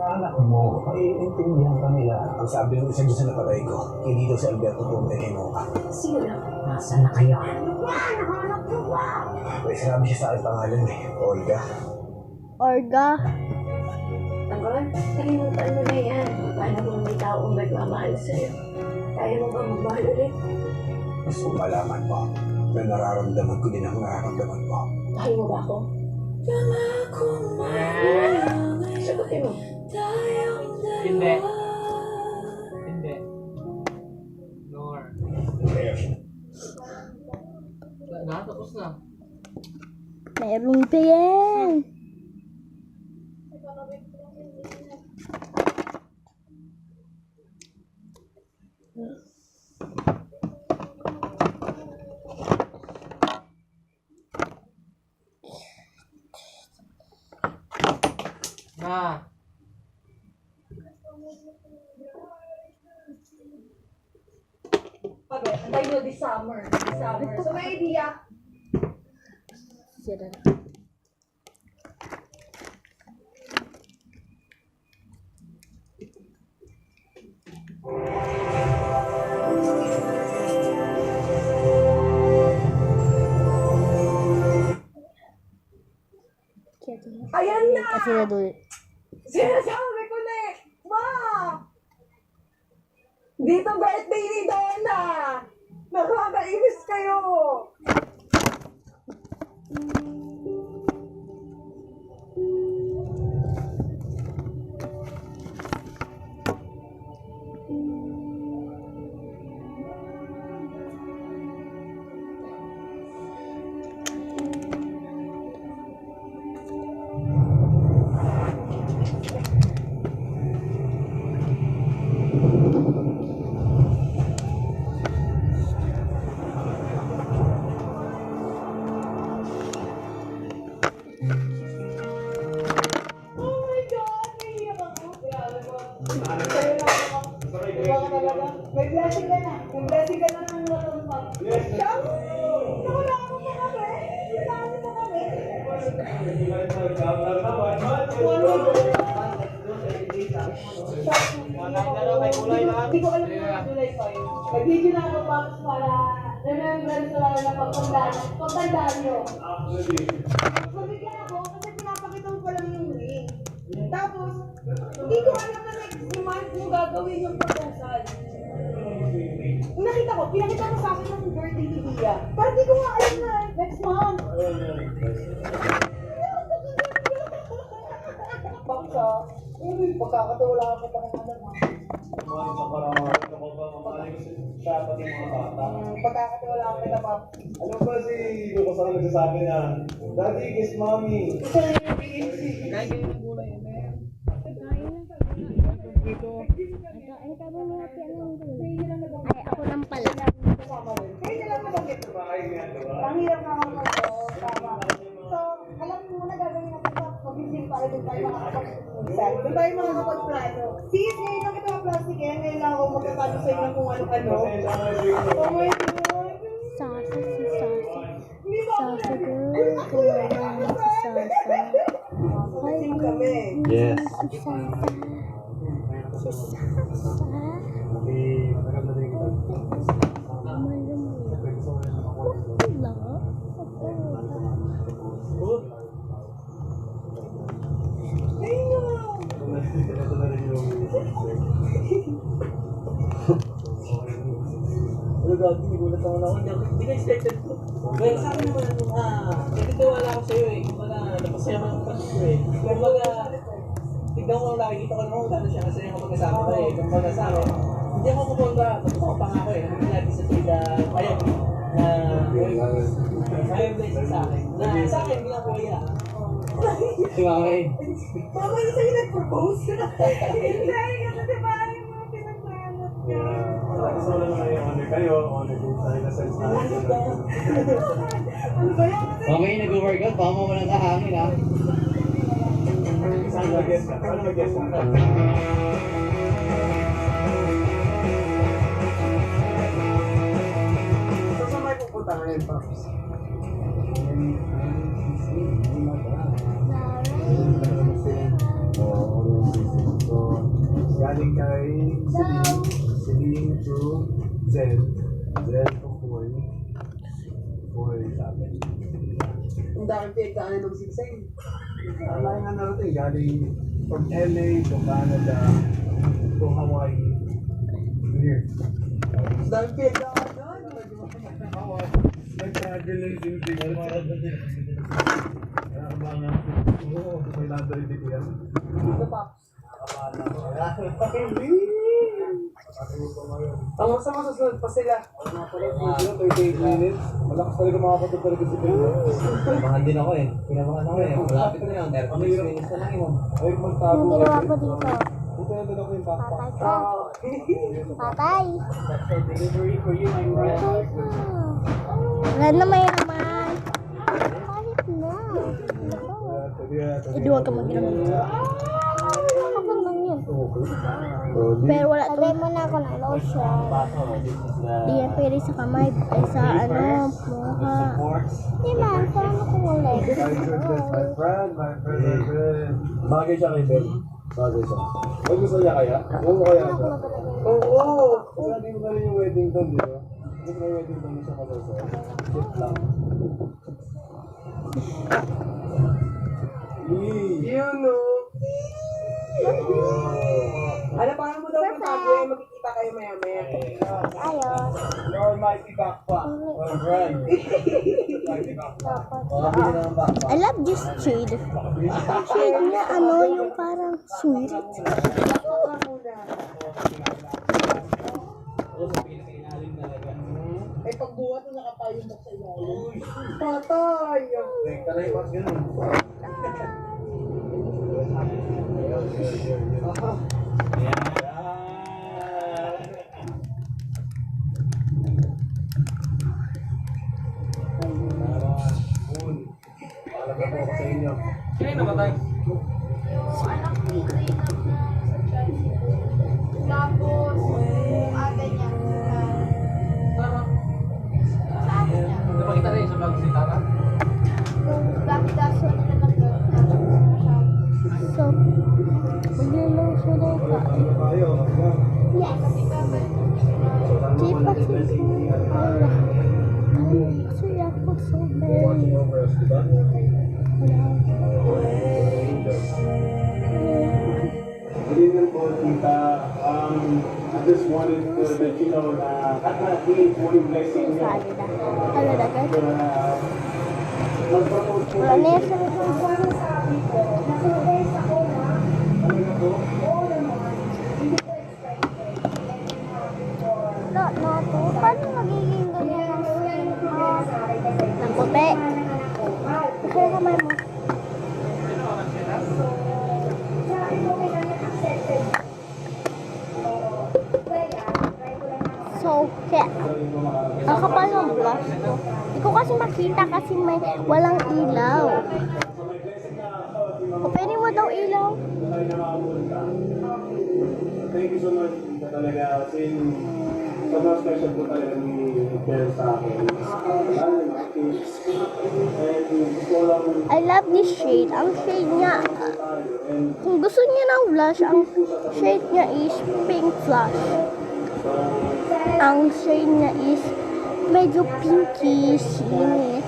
anak mo, maiintindihan ka nila. Ang sabi ng isa dyan sa napatay ko, hindi daw si Alberto Ponte kinuha. Sino na? Nasaan na kayo? Nahanap ko ba? May sinabi siya sa aking pangalan eh, Olga. Orga. Tanggal, kalimutan mo na yan. Paano kung may taong nagmamahal sa'yo? Kaya mo ba magmahal ulit? Gusto kong malaman mo na nararamdaman ko din ang nararamdaman mo. Mahal mo ba ako? Sagutin mo. Hindi. Hindi. Nor. Tapos na. Meron pa yan. Na. Okay, antay mo this summer. This summer. So may idea. Sira. Ayan na! Kasi na doon. Sinasabi ko na eh! Ma! Dito birthday ni Donna! Nakakainis kayo! Oh my God! Naiiyak ako. Grabe mo. Sa'yo na ako. Iba ka talaga. May blessing ka na. May blessing ka na ng latong pa. Siyam! Wala ako pa kami. Wala pa kami. Hindi ko alam na July 5. Nag-video na ako box para remembrance na lang na pagtandaan nyo. Mabigyan ako kasi pinapakita mo pa lang yung ring. Tapos, hindi ko alam na next month mo gagawin yung proposal. Nakita ko, pinakita mo sa akin ng birthday ni Lia. Pero hindi ko nga alam na next month. Baksa, pagkakatiwala ako pa ng alam ha. Pagkakatiwala ako kita pa. Ano ba si Lucas ang nagsasabi na, Daddy, kiss mommy. Ito na yung PNC. Kaya ganyan ang gulay yan eh. Ay, ako lang pala. Kaya nila mabanggit. Ang hirap na ako ito. Tama. So, alam mo muna gagawin natin sa pag-isip para doon tayo makakapag-usap. Doon tayo makakapag-plano. Sis, ngayon lang kita ma-plastic yan. Ngayon lang ako magkatalo sa inyo kung ano-ano. Oh my God. Sasa si Sasa. Hindi ba ako Sasa girl. Kumain si Sasa. Team kami. Yes. Si Sasa. Si Sasa. Ano gagi, nagulat ako na ako. Hindi ka expected ko. Well, sa akin naman, nagtitiwala ako sa'yo eh. Kumbaga, napasaya mo ang kapatid ko eh. Kumbaga, tignan ko, nakikita ko naman kung gano'n siya kasi yung kapag-kasama ko eh. Kumbaga sa akin, hindi ako kumunta, totoo pa nga ako eh. Hindi natin sa Frida, ayun, na may blessing sa akin. Na sa akin, hindi na po kaya. Si Mama eh. Mama na sa'yo nag-propose. Hindi, kasi diba yung mga pinagmanap niya. Gusto ko naman yung honor kayo, honor din sa innocence na. Ano ba yan? Okay, nag-workout, baka mawala ng hangin ha. Saan mag-guess ka? Saan mag-guess ka? So, saan may pupunta ngayon, Pops? Galing kay Celine to Zen. Zen to Foy. Foy sa akin. Ang dami pinagdaanan ng sigsay. Wala nga natin. Galing from LA to Canada to Hawaii. Here. Ang dami pinagdaanan. Nag-traveling din din. Oo, may lander din yan. Ito pa. Ang masama susunod pa sila. Mga 38 minutes. Malakas talaga makapatid talaga si Pedro. Kinabahan din ako eh. Kinabahan ako eh. Malapit na lang. 30 minutes na lang yun. Ay, magtago. Yung ginawa ko dito. Buti na din ako yung backpack. Patay ko. Patay. Special delivery for you, my friend. Patay ko. Wala na may naman. Kahit na. Hindi huwag ka mag-inom. Ako lang yun. Pero wala to. Lagay mo na ako ng lotion. Di yan pwede sa kamay. Ay sa ano, mukha. Di man, paano ko ulit? My friend. Bagay siya kay Ben. Bagay siya. Huwag gusto niya kaya? Huwag mo kaya siya? Oo. Kasi hindi mo rin yung wedding doon, di ba? Hindi mo yung wedding doon siya malasal. Shit lang. Yun no. Ano, paano mo daw yung tago eh? Magkikita kayo maya-maya. Ayos. Your mighty backpack. My friend. Mighty backpack. Dapat. I love this shade. Shade na ano, yung parang sweet. Eh, pagbuhat na nakapayong mo sa ilalim. Patay! Taray, pas ganun. Kaya namatay. Tapos, yung ate niya, Napakita rin sa bago si Tara. dami-dami na So, mag-ilaw siya daw ka. Yes. Di pa siya. Kasi ako so very. Good evening po, Tita. I just wanted to let you know na hindi po yung blessing niyo. Sali na. Ano na guys? Mag-propose po Wala na yung sabi ko. Wala na to. Paano magiging ganyan ang skin ko? Ng puti. Kaya kamay mo. So, kaya, ang kapal ng blush ko. Hindi ko kasi makita kasi may walang ilaw. O, pwede mo daw ilaw? Thank you so much, Tita, talaga. Kasi sobrang special po talaga ni Bel sa akin. Lalo yung mga kids. And gusto ko lang I love this shade. Ang shade niya, kung gusto niya ng blush, ang shade niya is pink blush. Ang shade niya is medyo pinky, singit.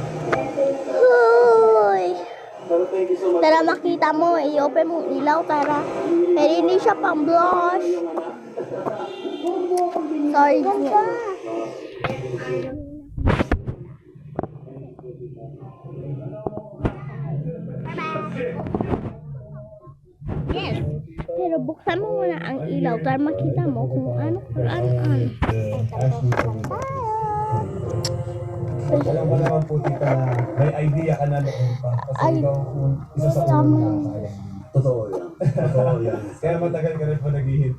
Hoy! pero thank you so much. Tara makita mo, i-open mong ilaw, tara. Pero hindi siya pang blush. Sorry, ganda. Yes. Pero buksan mo muna ang ilaw para makita mo kung ano. Alam mo naman po, Tita, na may idea ka na noon pa. Kasi Ay, ikaw kung isa sa tama. unang Totoo yan. Totoo yan. Kaya matagal ka rin pa nag-hint.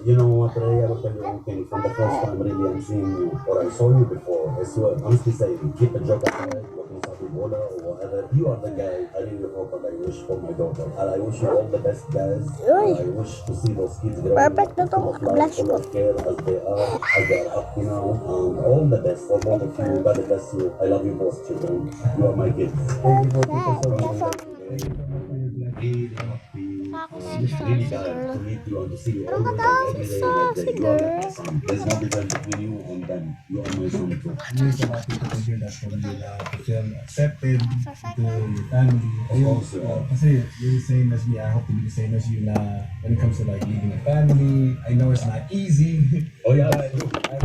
You know what, Ray, I will tell you one thing. From the first time really I'm seeing you, or I saw you before, I swear, honestly saying, keep a joke aside, looking sa bola or whatever, you are the guy I really hope and I wish for my daughter. And I wish you all the best, guys. Uy. I wish to see those kids grow Perfect na tong full of life, blush full ko. of care as they are up, you know. And all the best for both of you. God bless you. I love you both, children. You are my kids. Thank you po, Tita, so much. Perfect. It's really bad to meet you and to see you all the time every day like that. You are like my son. There's no difference between you and them. You are my son too. There's a lot of people here that want to feel accepted to your family. Ayun, kasi you're the same as me. I hope to be the same as you na when it comes to like leading a family. I know it's not easy. Oh yeah, but true. I